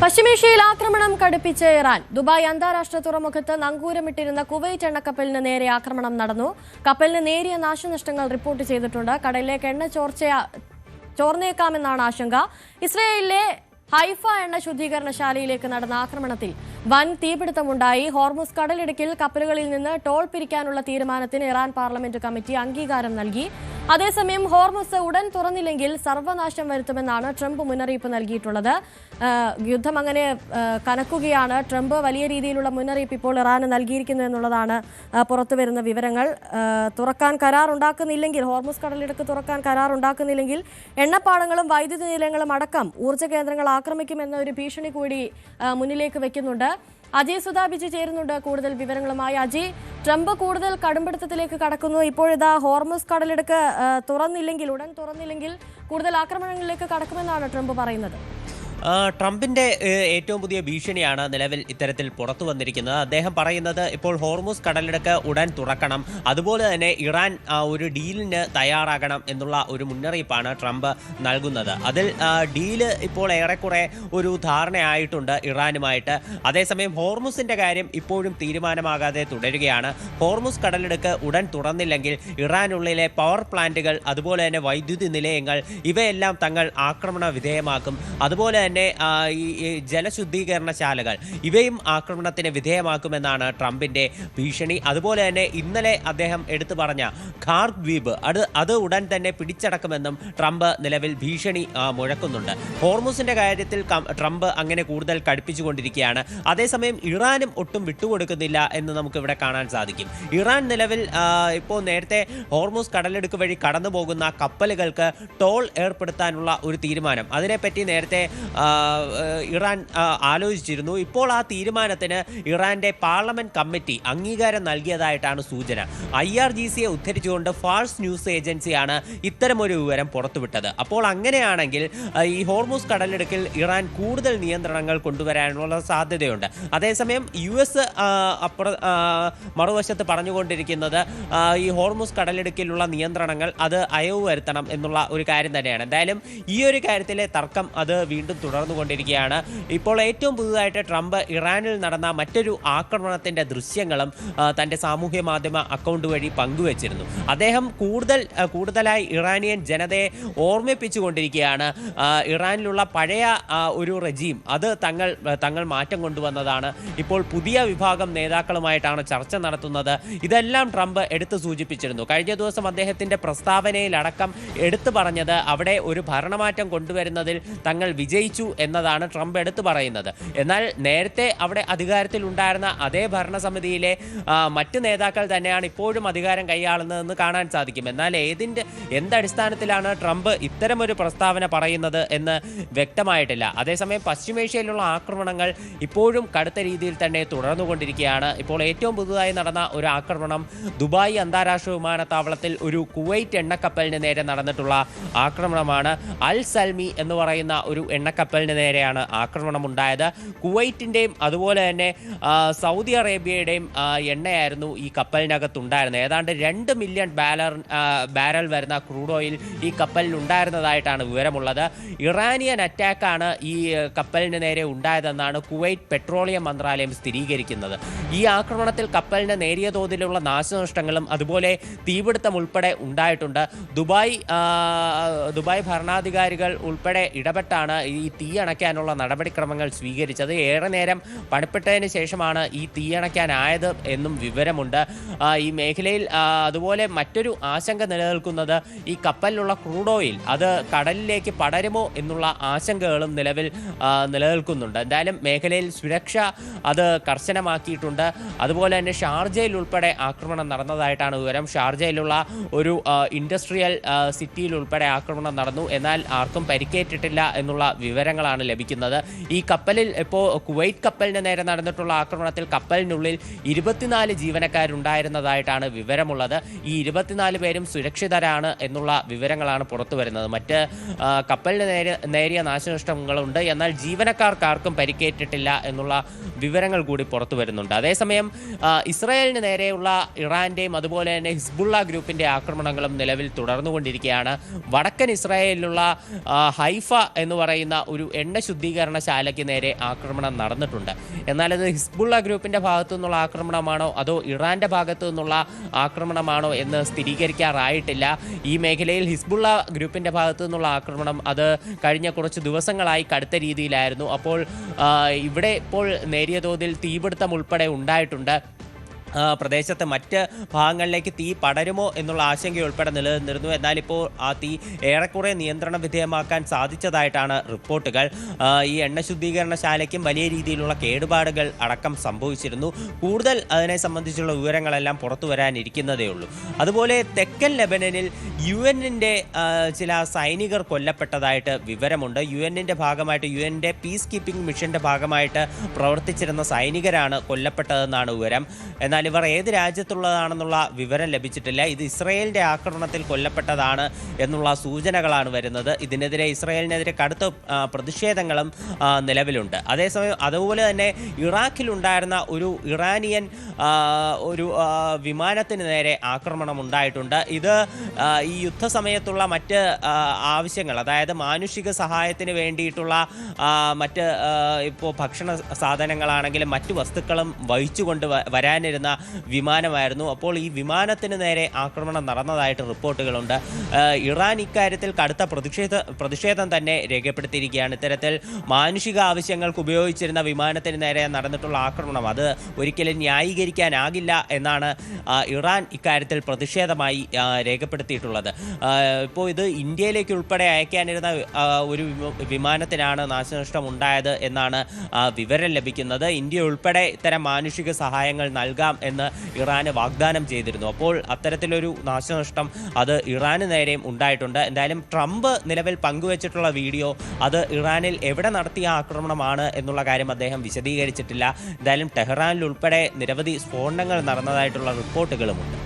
പശ്ചിമേഷ്യയിൽ ആക്രമണം കടുപ്പിച്ച Iran. Dubai അന്താരാഷ്ട്ര തുറമുഖത്ത് നങ്കൂരമിട്ടിരുന്ന കുവൈറ്റ് എണ്ണക്കപ്പലിന് നേരെ ആക്രമണം നടന്നു. കപ്പലിന് നേരിയ നാശനഷ്ടങ്ങൾ റിപ്പോർട്ട് ചെയ്തിട്ടുണ്ട്. കടലിലേക്ക് എണ്ണ ചോർന്നേക്കാമെന്നാണ് ആശങ്ക. ഇസ്രയേലിലെ ഹൈഫ എണ്ണ ശുദ്ധീകരണശാലയിലേക്ക് നടന്ന ആക്രമണത്തിൽ വൻ തീപിടുത്തമുണ്ടായി. ഹോർമുസ് കടലിടുക്കിൽ കപ്പലുകളിൽ നിന്ന് ടോൾ പിരിക്കാനുള്ള തീരുമാനത്തിന് ഇറാൻ പാർലമെന്റ് കമ്മിറ്റി അംഗീകാരം നൽകി. അതേസമയം ഹോർമുസ് ഉടൻ തുറന്നില്ലെങ്കിൽ സർവനാശം വരുത്തുമെന്നാണ് ട്രംപ് മുന്നറിയിപ്പ് നൽകിയിട്ടുള്ളത്. യുദ്ധം അങ്ങനെ കനക്കുകയാണ്. ട്രംപ് വലിയ രീതിയിലുള്ള മുന്നറിയിപ്പ് ഇപ്പോൾ ഇറാന് നൽകിയിരിക്കുന്നു എന്നുള്ളതാണ് പുറത്തുവരുന്ന വിവരങ്ങൾ. തുറക്കാൻ കരാറുണ്ടാക്കുന്നില്ലെങ്കിൽ, ഹോർമുസ് കടലിടുക്ക് തുറക്കാൻ കരാറുണ്ടാക്കുന്നില്ലെങ്കിൽ എണ്ണപ്പാടങ്ങളും വൈദ്യുതി നിലയങ്ങളും അടക്കം ഊർജ്ജ കേന്ദ്രങ്ങൾ ആക്രമിക്കുമെന്ന ഒരു ഭീഷണി കൂടി മുന്നിലേക്ക് വെക്കുന്നുണ്ട്. അജയ് സുധാബിജി ചേരുന്നുണ്ട് കൂടുതൽ വിവരങ്ങളുമായി. അജയ്, ട്രംപ് കൂടുതൽ കടുംപിടുത്തത്തിലേക്ക് കടക്കുന്നു. ഇപ്പോഴിതാ ഹോർമുസ് കടലിടുക്ക് ഉടൻ തുറന്നില്ലെങ്കിൽ കൂടുതൽ ആക്രമണങ്ങളിലേക്ക് കടക്കുമെന്നാണ് ട്രംപ് പറയുന്നത്. ട്രംപിൻ്റെ ഏറ്റവും പുതിയ ഭീഷണിയാണ് നിലവിൽ ഇത്തരത്തിൽ പുറത്തു വന്നിരിക്കുന്നത്. അദ്ദേഹം പറയുന്നത് ഇപ്പോൾ ഹോർമുസ് കടലിടുക്ക് ഉടൻ തുറക്കണം, അതുപോലെ തന്നെ ഇറാൻ ഒരു ഡീലിന് തയ്യാറാകണം എന്നുള്ള ഒരു മുന്നറിയിപ്പാണ് ട്രംപ് നൽകുന്നത്. അതിൽ ഡീല് ഇപ്പോൾ ഏറെക്കുറെ ഒരു ധാരണയായിട്ടുണ്ട് ഇറാനുമായിട്ട്. അതേസമയം ഹോർമുസിൻ്റെ കാര്യം ഇപ്പോഴും തീരുമാനമാകാതെ തുടരുകയാണ്. ഹോർമുസ് കടലിടുക്ക് ഉടൻ തുറന്നില്ലെങ്കിൽ ഇറാനുള്ളിലെ പവർ പ്ലാന്റുകൾ, അതുപോലെ തന്നെ വൈദ്യുതി നിലയങ്ങൾ, ഇവയെല്ലാം തങ്ങൾ ആക്രമണ വിധേയമാക്കും. അതുപോലെ തന്നെ ഈ ജലശുദ്ധീകരണശാലകൾ ഇവയും ആക്രമണത്തിന് വിധേയമാക്കുമെന്നാണ് ട്രംപിന്റെ ഭീഷണി. അതുപോലെ തന്നെ ഇന്നലെ അദ്ദേഹം എടുത്തു പറഞ്ഞ ഖാർ ദ്വീപ് അത് ഉടൻ തന്നെ പിടിച്ചടക്കുമെന്നും ട്രംപ് നിലവിൽ ഭീഷണി മുഴക്കുന്നുണ്ട്. ഹോർമുസിന്റെ കാര്യത്തിൽ ട്രംപ് അങ്ങനെ കൂടുതൽ കടുപ്പിച്ചുകൊണ്ടിരിക്കുകയാണ്. അതേസമയം ഇറാനും ഒട്ടും വിട്ടുകൊടുക്കുന്നില്ല എന്ന് നമുക്ക് ഇവിടെ കാണാൻ സാധിക്കും. ഇറാൻ നിലവിൽ ഇപ്പോൾ നേരത്തെ ഹോർമുസ് കടലിടുക്ക് വഴി കടന്നു പോകുന്ന കപ്പലുകൾക്ക് ടോൾ ഏർപ്പെടുത്താനുള്ള ഒരു തീരുമാനം, അതിനെപ്പറ്റി നേരത്തെ ഇറാൻ ആലോചിച്ചിരുന്നു. ഇപ്പോൾ ആ തീരുമാനത്തിന് ഇറാന്റെ പാർലമെന്റ് കമ്മിറ്റി അംഗീകാരം നൽകിയതായിട്ടാണ് സൂചന. IRGCയെ ഉദ്ധരിച്ചുകൊണ്ട് ഫാഴ്സ് ന്യൂസ് ഏജൻസിയാണ് ഇത്തരമൊരു വിവരം പുറത്തുവിട്ടത്. അപ്പോൾ അങ്ങനെയാണെങ്കിൽ ഈ ഹോർമുസ് കടലിടുക്കിൽ ഇറാൻ കൂടുതൽ നിയന്ത്രണങ്ങൾ കൊണ്ടുവരാനുള്ള സാധ്യതയുണ്ട്. അതേസമയം US മറുവശത്ത് പറഞ്ഞുകൊണ്ടിരിക്കുന്നത് ഈ ഹോർമുസ് കടലിടുക്കിലുള്ള നിയന്ത്രണങ്ങൾ അത് അയവ് വരുത്തണം എന്നുള്ള ഒരു കാര്യം തന്നെയാണ്. എന്തായാലും ഈ ഒരു കാര്യത്തിലെ തർക്കം അത് വീണ്ടും തുടർന്നുകൊണ്ടിരിക്കുകയാണ്. ഇപ്പോൾ ഏറ്റവും പുതുതായിട്ട് ട്രംപ് ഇറാനിൽ നടന്ന മറ്റൊരു ആക്രമണത്തിന്റെ ദൃശ്യങ്ങളും തന്റെ സാമൂഹ്യ മാധ്യമ അക്കൗണ്ട് വഴി പങ്കുവച്ചിരുന്നു. അദ്ദേഹം കൂടുതലായി ഇറാനിയൻ ജനതയെ ഓർമ്മിപ്പിച്ചുകൊണ്ടിരിക്കുകയാണ്. ഇറാനിലുള്ള പഴയ ഒരു റെജീം അത് തങ്ങൾ മാറ്റം കൊണ്ടുവന്നതാണ്. ഇപ്പോൾ പുതിയ വിഭാഗം നേതാക്കളുമായിട്ടാണ് ചർച്ച നടത്തുന്നത്. ഇതെല്ലാം ട്രംപ് എടുത്തു സൂചിപ്പിച്ചിരുന്നു. കഴിഞ്ഞ ദിവസം അദ്ദേഹത്തിന്റെ പ്രസ്താവനയിലടക്കം എടുത്തു പറഞ്ഞത് അവിടെ ഒരു ഭരണമാറ്റം കൊണ്ടുവരുന്നതിൽ തങ്ങൾ വിജയിച്ചു എന്നതാണ് ട്രംപ് എടുത്തു പറയുന്നത്. എന്നാൽ നേരത്തെ അവിടെ അധികാരത്തിൽ ഉണ്ടായിരുന്ന അതേ ഭരണസമിതിയിലെ മറ്റ് നേതാക്കൾ തന്നെയാണ് ഇപ്പോഴും അധികാരം കൈയാളുന്നതെന്ന് കാണാൻ സാധിക്കും. എന്നാൽ എന്തടിസ്ഥാനത്തിലാണ് ട്രംപ് ഇത്തരമൊരു പ്രസ്താവന പറയുന്നത് എന്ന് വ്യക്തമായിട്ടില്ല. അതേസമയം പശ്ചിമേഷ്യയിലുള്ള ആക്രമണങ്ങൾ ഇപ്പോഴും കടുത്ത രീതിയിൽ തന്നെ തുടർന്നുകൊണ്ടിരിക്കുകയാണ്. ഇപ്പോൾ ഏറ്റവും പുതുതായി നടന്ന ഒരു ആക്രമണം ദുബായ് അന്താരാഷ്ട്ര വിമാനത്താവളത്തിൽ ഒരു കുവൈറ്റ് എണ്ണക്കപ്പലിന് നേരെ നടന്നിട്ടുള്ള ആക്രമണമാണ്. അൽ സൽമി എന്ന് പറയുന്ന ഒരു എണ്ണക്കപ്പലിന് നേരെയാണ് ആക്രമണം ഉണ്ടായത്. കുവൈറ്റിൻ്റെയും അതുപോലെ തന്നെ സൗദി അറേബ്യയുടെയും എണ്ണയായിരുന്നു ഈ കപ്പലിനകത്തുണ്ടായിരുന്നത്. ഏതാണ്ട് 2 മില്യൺ ബാരൽ വരുന്ന ക്രൂഡ് ഓയിൽ ഈ കപ്പലിൽ ഉണ്ടായിരുന്നതായിട്ടാണ് വിവരമുള്ളത്. ഇറാനിയൻ അറ്റാക്കാണ് ഈ കപ്പലിന് നേരെ ഉണ്ടായതെന്നാണ് കുവൈറ്റ് പെട്രോളിയം മന്ത്രാലയം സ്ഥിരീകരിക്കുന്നത്. ഈ ആക്രമണത്തിൽ കപ്പലിന് നേരിയ തോതിലുള്ള നാശനഷ്ടങ്ങളും അതുപോലെ തീപിടുത്തം ഉൾപ്പെടെ ഉണ്ടായിട്ടുണ്ട്. ദുബായ് ഭരണാധികാരികൾ ഉൾപ്പെടെ ഇടപെട്ടാണ് ഈ തീ അണയ്ക്കാനുള്ള നടപടിക്രമങ്ങൾ സ്വീകരിച്ചത്. ഏറെ നേരം പണിപ്പെട്ടതിന് ശേഷമാണ് ഈ തീയണയ്ക്കാനായത് എന്നും വിവരമുണ്ട്. ഈ മേഖലയിൽ അതുപോലെ മറ്റൊരു ആശങ്ക നിലനിൽക്കുന്നത് ഈ കപ്പലിലുള്ള ക്രൂഡ് ഓയിൽ അത് കടലിലേക്ക് പടരുമോ എന്നുള്ള ആശങ്കകളും നിലവിൽ നിലനിൽക്കുന്നുണ്ട്. എന്തായാലും മേഖലയിൽ സുരക്ഷ അത് കർശനമാക്കിയിട്ടുണ്ട്. അതുപോലെ തന്നെ ഷാർജയിൽ ഉൾപ്പെടെ ആക്രമണം നടന്നതായിട്ടാണ് വിവരം. ഷാർജയിലുള്ള ഒരു ഇൻഡസ്ട്രിയൽ സിറ്റിയിൽ ഉൾപ്പെടെ ആക്രമണം നടന്നു. എന്നാൽ ആർക്കും പരിക്കേറ്റിട്ടില്ല എന്നുള്ള വിവരങ്ങളാണ് ലഭിക്കുന്നത്. ഈ കപ്പലിൽ ഇപ്പോൾ കുവൈറ്റ് കപ്പലിന് നേരെ നടന്നിട്ടുള്ള ആക്രമണത്തിൽ കപ്പലിനുള്ളിൽ 24 ജീവനക്കാരുണ്ടായിരുന്നതായിട്ടാണ് വിവരമുള്ളത്. ഈ 24 പേരും സുരക്ഷിതരാണ് എന്നുള്ള വിവരങ്ങളാണ് പുറത്തു വരുന്നത്. മറ്റ് കപ്പലിന് നേരിയ നാശനഷ്ടങ്ങളുണ്ട്, എന്നാൽ ജീവനക്കാർക്കാർക്കും പരിക്കേറ്റിട്ടില്ല എന്നുള്ള വിവരങ്ങൾ കൂടി പുറത്തു വരുന്നുണ്ട്. അതേസമയം ഇസ്രായേലിന് നേരെയുള്ള ഇറാന്റെയും അതുപോലെ തന്നെ ഹിസ്ബുള്ള ഗ്രൂപ്പിന്റെ ആക്രമണങ്ങളും നിലവിൽ തുടർന്നുകൊണ്ടിരിക്കുകയാണ്. വടക്കൻ ഇസ്രായേലിലുള്ള ഹൈഫ എന്ന് പറയുന്ന ഒരു എണ്ണ ശുദ്ധീകരണശാലയ്ക്ക് നേരെ ആക്രമണം നടന്നിട്ടുണ്ട്. എന്നാൽ അത് ഹിസ്ബുള്ള ഗ്രൂപ്പിൻ്റെ ഭാഗത്തു നിന്നുള്ള ആക്രമണമാണോ അതോ ഇറാൻ്റെ ഭാഗത്തു നിന്നുള്ള ആക്രമണമാണോ എന്ന് സ്ഥിരീകരിക്കാറായിട്ടില്ല. ഈ മേഖലയിൽ ഹിസ്ബുള്ള ഗ്രൂപ്പിൻ്റെ ഭാഗത്തു നിന്നുള്ള ആക്രമണം അത് കഴിഞ്ഞ കുറച്ച് ദിവസങ്ങളായി കടുത്ത രീതിയിലായിരുന്നു. അപ്പോൾ ഇവിടെ ഇപ്പോൾ നേരിയ തോതിൽ തീപിടുത്തം ഉൾപ്പെടെ ഉണ്ടായിട്ടുണ്ട്. പ്രദേശത്ത് മറ്റ് ഭാഗങ്ങളിലേക്ക് തീ പടരുമോ എന്നുള്ള ആശങ്ക ഉൾപ്പെടെ നിലനിന്നിരുന്നു. എന്നാൽ ഇപ്പോൾ ആ തീ ഏറെക്കുറെ നിയന്ത്രണ വിധേയമാക്കാൻ സാധിച്ചതായിട്ടാണ് റിപ്പോർട്ടുകൾ. ഈ എണ്ണ ശുദ്ധീകരണശാലയ്ക്കും വലിയ രീതിയിലുള്ള കേടുപാടുകൾ അടക്കം സംഭവിച്ചിരുന്നു. കൂടുതൽ അതിനെ സംബന്ധിച്ചുള്ള വിവരങ്ങളെല്ലാം പുറത്തു വരാനിരിക്കുന്നതേ ഉള്ളൂ. അതുപോലെ തെക്കൻ ലെബനനിൽ UN-ന്റെ ചില സൈനികർ കൊല്ലപ്പെട്ടതായിട്ട് വിവരമുണ്ട്. UN-ന്റെ ഭാഗമായിട്ട് UN-ന്റെ പീസ് കീപ്പിംഗ് മിഷന്റെ ഭാഗമായിട്ട് പ്രവർത്തിച്ചിരുന്ന സൈനികരാണ് കൊല്ലപ്പെട്ടതെന്നാണ് വിവരം. എന്നാൽ ഇവർ ഏത് രാജ്യത്തുള്ളതാണെന്നുള്ള വിവരം ലഭിച്ചിട്ടില്ല. ഇത് ഇസ്രയേലിൻ്റെ ആക്രമണത്തിൽ കൊല്ലപ്പെട്ടതാണ് എന്നുള്ള സൂചനകളാണ് വരുന്നത്. ഇതിനെതിരെ ഇസ്രയേലിനെതിരെ കടുത്ത പ്രതിഷേധങ്ങളും നിലവിലുണ്ട്. അതേസമയം അതുപോലെ തന്നെ ഇറാഖിലുണ്ടായിരുന്ന ഒരു ഇറാനിയൻ ഒരു വിമാനത്തിന് നേരെ ആക്രമണം ഉണ്ടായിട്ടുണ്ട്. ഇത് ഈ യുദ്ധസമയത്തുള്ള മറ്റ് ആവശ്യങ്ങൾ, അതായത് മാനുഷിക സഹായത്തിന് വേണ്ടിയിട്ടുള്ള മറ്റ് ഇപ്പോൾ ഭക്ഷണ സാധനങ്ങളാണെങ്കിലും മറ്റു വസ്തുക്കളും വഹിച്ചുകൊണ്ട് വരാനിരുന്ന വിമാനമായിരുന്നു. അപ്പോൾ ഈ വിമാനത്തിന് നേരെ ആക്രമണം നടന്നതായിട്ട് റിപ്പോർട്ടുകളുണ്ട്. ഇറാൻ ഇക്കാര്യത്തിൽ കടുത്ത പ്രതിഷേധം തന്നെ രേഖപ്പെടുത്തിയിരിക്കുകയാണ്. ഇത്തരത്തിൽ മാനുഷിക ആവശ്യങ്ങൾക്ക് ഉപയോഗിച്ചിരുന്ന വിമാനത്തിന് നേരെ നടന്നിട്ടുള്ള ആക്രമണം അത് ഒരിക്കലും ന്യായീകരിക്കാനാകില്ല എന്നാണ് ഇറാൻ ഇക്കാര്യത്തിൽ പ്രതിഷേധമായി രേഖപ്പെടുത്തിയിട്ടുള്ളത്. ഇപ്പോൾ ഇത് ഇന്ത്യയിലേക്ക് ഉൾപ്പെടെ അയക്കാനിരുന്ന ഒരു വിമാനത്തിനാണ് നാശനഷ്ടം ഉണ്ടായത് എന്നാണ് വിവരം ലഭിക്കുന്നത്. ഇന്ത്യ ഉൾപ്പെടെ ഇത്തരം മാനുഷിക സഹായങ്ങൾ നൽകാം എന്ന് ഇറാന് വാഗ്ദാനം ചെയ്തിരുന്നു. അപ്പോൾ അത്തരത്തിലൊരു നാശനഷ്ടം അത് ഇറാന് നേരെയും ഉണ്ടായിട്ടുണ്ട്. എന്തായാലും ട്രംപ് നിലവിൽ പങ്കുവച്ചിട്ടുള്ള വീഡിയോ അത് ഇറാനിൽ എവിടെ നടത്തിയ ആക്രമണമാണ് എന്നുള്ള കാര്യം അദ്ദേഹം വിശദീകരിച്ചിട്ടില്ല. എന്തായാലും ടെഹ്റാനിൽ ഉൾപ്പെടെ നിരവധി സ്ഫോടനങ്ങൾ നടന്നതായിട്ടുള്ള റിപ്പോർട്ടുകളുമുണ്ട്.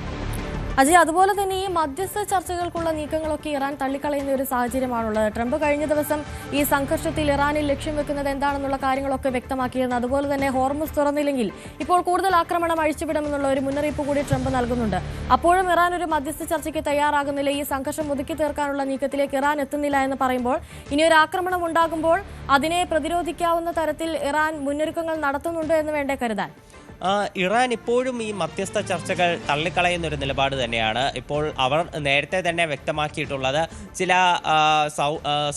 അജയ്, അതുപോലെ തന്നെ ഈ മധ്യസ്ഥ ചർച്ചകൾക്കുള്ള നീക്കങ്ങളൊക്കെ ഇറാൻ തള്ളിക്കളയുന്ന ഒരു സാഹചര്യമാണുള്ളത്. ട്രംപ് കഴിഞ്ഞ ദിവസം ഈ സംഘർഷത്തിൽ ഇറാനിൽ ലക്ഷ്യം വെക്കുന്നത് എന്താണെന്നുള്ള കാര്യങ്ങളൊക്കെ വ്യക്തമാക്കിയിരുന്നു. അതുപോലെ തന്നെ ഹോർമുസ് തുറന്നില്ലെങ്കിൽ ഇപ്പോൾ കൂടുതൽ ആക്രമണം അഴിച്ചുവിടുമെന്നുള്ള ഒരു മുന്നറിയിപ്പ് കൂടി ട്രംപ് നൽകുന്നുണ്ട്. അപ്പോഴും ഇറാൻ ഒരു മധ്യസ്ഥ ചർച്ചയ്ക്ക് തയ്യാറാകുന്നില്ല. ഈ സംഘർഷം ഒതുക്കി തീർക്കാനുള്ള നീക്കത്തിലേക്ക് ഇറാൻ എത്തുന്നില്ല എന്ന് പറയുമ്പോൾ ഇനി ഒരു ആക്രമണം ഉണ്ടാകുമ്പോൾ അതിനെ പ്രതിരോധിക്കാവുന്ന തരത്തിൽ ഇറാൻ മുന്നൊരുക്കങ്ങൾ നടത്തുന്നുണ്ട് എന്ന് വേണ്ടേ കരുതാൻ? ഇറാൻ ഇപ്പോഴും ഈ മധ്യസ്ഥ ചർച്ചകൾ തള്ളിക്കളയുന്നൊരു നിലപാട് തന്നെയാണ്. ഇപ്പോൾ അവർ നേരത്തെ തന്നെ വ്യക്തമാക്കിയിട്ടുള്ളത് ചില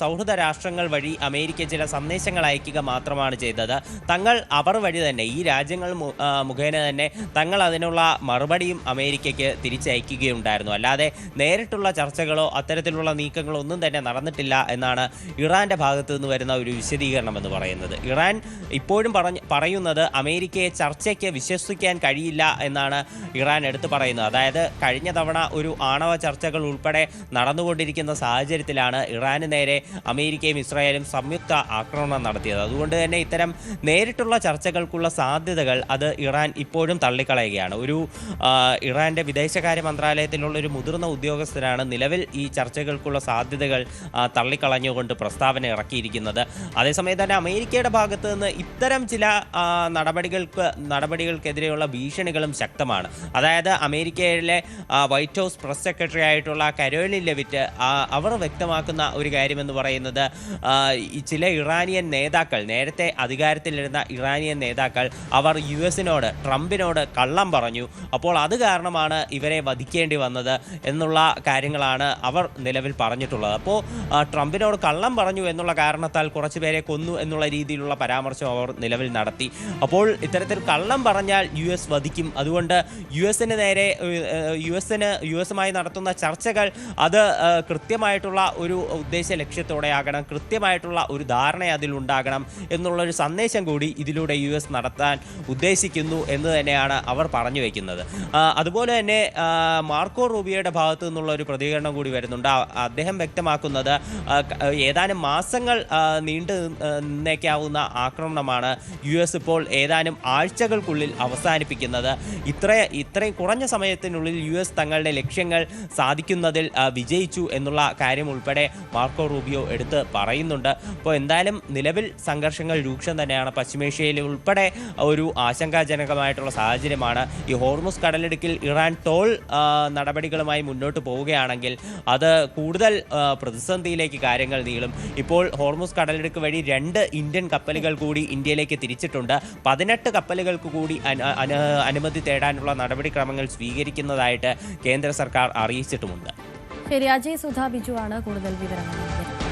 സൗഹൃദ രാഷ്ട്രങ്ങൾ വഴി അമേരിക്ക ചില സന്ദേശങ്ങൾ അയക്കുക മാത്രമാണ് ചെയ്തത്. അവർ വഴി തന്നെ ഈ രാജ്യങ്ങൾ മുഖേന തന്നെ തങ്ങൾ അതിനുള്ള മറുപടിയും അമേരിക്കയ്ക്ക് തിരിച്ചയക്കുകയുണ്ടായിരുന്നു. അല്ലാതെ നേരിട്ടുള്ള ചർച്ചകളോ അത്തരത്തിലുള്ള നീക്കങ്ങളോ ഒന്നും തന്നെ നടന്നിട്ടില്ല എന്നാണ് ഇറാൻ്റെ ഭാഗത്തു നിന്ന് വരുന്ന ഒരു വിശദീകരണം എന്ന് പറയുന്നത്. ഇറാൻ ഇപ്പോഴും പറയുന്നത് അമേരിക്കയെ ചർച്ചയ്ക്ക് വിശ്വസിക്കാൻ കഴിയില്ല എന്നാണ് ഇറാൻ എടുത്തു പറയുന്നത്. അതായത് കഴിഞ്ഞ തവണ ഒരു ആണവ ചർച്ചകൾ ഉൾപ്പെടെ നടന്നുകൊണ്ടിരിക്കുന്ന സാഹചര്യത്തിലാണ് ഇറാന് നേരെ അമേരിക്കയും ഇസ്രായേലും സംയുക്ത ആക്രമണം നടത്തിയത്. അതുകൊണ്ട് തന്നെ ഇത്തരം നേരിട്ടുള്ള ചർച്ചകൾക്കുള്ള സാധ്യതകൾ അത് ഇറാൻ ഇപ്പോഴും തള്ളിക്കളയുകയാണ്. ഇറാൻ്റെ വിദേശകാര്യ മന്ത്രാലയത്തിലുള്ള ഒരു മുതിർന്ന ഉദ്യോഗസ്ഥരാണ് നിലവിൽ ഈ ചർച്ചകൾക്കുള്ള സാധ്യതകൾ തള്ളിക്കളഞ്ഞുകൊണ്ട് പ്രസ്താവന ഇറക്കിയിരിക്കുന്നത്. അതേസമയം തന്നെ അമേരിക്കയുടെ ഭാഗത്ത് നിന്ന് ഇത്തരം ചില നടപടികൾക്കെതിരെയുള്ള ഭീഷണികളും ശക്തമാണ്. അതായത് അമേരിക്കയിലെ വൈറ്റ് ഹൗസ് പ്രസ് സെക്രട്ടറി ആയിട്ടുള്ള കരോലിൻ ലെവിറ്റ് അവർ വ്യക്തമാക്കുന്ന ഒരു കാര്യമെന്ന് പറയുന്നത് ചില ഇറാനിയൻ നേതാക്കൾ, നേരത്തെ അധികാരത്തിലിരുന്ന ഇറാനിയൻ നേതാക്കൾ അവർ ട്രംപിനോട് കള്ളം പറഞ്ഞു. അപ്പോൾ അത് കാരണമാണ് ഇവരെ വധിക്കേണ്ടി വന്നത് എന്നുള്ള കാര്യങ്ങളാണ് അവർ നിലവിൽ പറഞ്ഞിട്ടുള്ളത്. അപ്പോൾ ട്രംപിനോട് കള്ളം പറഞ്ഞു എന്നുള്ള കാരണത്താൽ കുറച്ചുപേരെ കൊന്നു എന്നുള്ള രീതിയിലുള്ള പരാമർശം അവർ നിലവിൽ നടത്തി. അപ്പോൾ ഇത്തരത്തിൽ കള്ളം പറഞ്ഞാൽ US വധിക്കും. അതുകൊണ്ട് യുഎസുമായി നടത്തുന്ന ചർച്ചകൾ അത് കൃത്യമായിട്ടുള്ള ഒരു ഉദ്ദേശ ലക്ഷ്യത്തോടെയാകണം, കൃത്യമായിട്ടുള്ള ഒരു ധാരണ അതിലുണ്ടാകണം എന്നുള്ളൊരു സന്ദേശം കൂടി ഇതിലൂടെ US നടത്താൻ ഉദ്ദേശിക്കുന്നു എന്ന് തന്നെയാണ് അവർ പറഞ്ഞു വയ്ക്കുന്നത്. അതുപോലെ തന്നെ മാർക്കോ റൂബിയോയുടെ ഭാഗത്തു നിന്നുള്ള ഒരു പ്രതികരണം കൂടി വരുന്നുണ്ട്. അദ്ദേഹം വ്യക്തമാക്കുന്നത് ഏതാനും മാസങ്ങൾ നീണ്ടു നിന്നേക്കാവുന്ന ആക്രമണമാണ് US ഇപ്പോൾ ഏതാനും ആഴ്ചകൾക്കുള്ളിൽ സമയത്തിനുള്ളിൽ അവസാനിപ്പിക്കുന്നത്. ഇത്രയും കുറഞ്ഞ സമയത്തിനുള്ളിൽ US തങ്ങളുടെ ലക്ഷ്യങ്ങൾ സാധിക്കുന്നതിൽ വിജയിച്ചു എന്നുള്ള കാര്യം ഉൾപ്പെടെ മാർക്കോ റൂബിയോ എടുത്ത് പറയുന്നുണ്ട്. അപ്പോൾ എന്തായാലും നിലവിൽ സംഘർഷങ്ങൾ രൂക്ഷം തന്നെയാണ്. പശ്ചിമേഷ്യയിൽ ഉൾപ്പെടെ ഒരു ആശങ്കാജനകമായിട്ടുള്ള സാഹചര്യമാണ്. ഈ ഹോർമുസ് കടലിടുക്കിൽ ഇറാൻ ടോൾ നടപടികളുമായി മുന്നോട്ട് പോവുകയാണെങ്കിൽ അത് കൂടുതൽ പ്രതിസന്ധിയിലേക്ക് കാര്യങ്ങൾ നീളും. ഇപ്പോൾ ഹോർമുസ് കടലിടുക്ക് വഴി 2 ഇന്ത്യൻ കപ്പലുകൾ കൂടി ഇന്ത്യയിലേക്ക് തിരിച്ചിട്ടുണ്ട്. 18 കപ്പലുകൾക്ക് കൂടി അനുമതി തേടാനുള്ള നടപടിക്രമങ്ങൾ സ്വീകരിക്കുന്നതായിട്ട് കേന്ദ്ര സർക്കാർ അറിയിച്ചിട്ടുമുണ്ട്. ശരി, അജയ് സുധ ബിജു ആണ് കൂടുതൽ വിവരങ്ങൾ.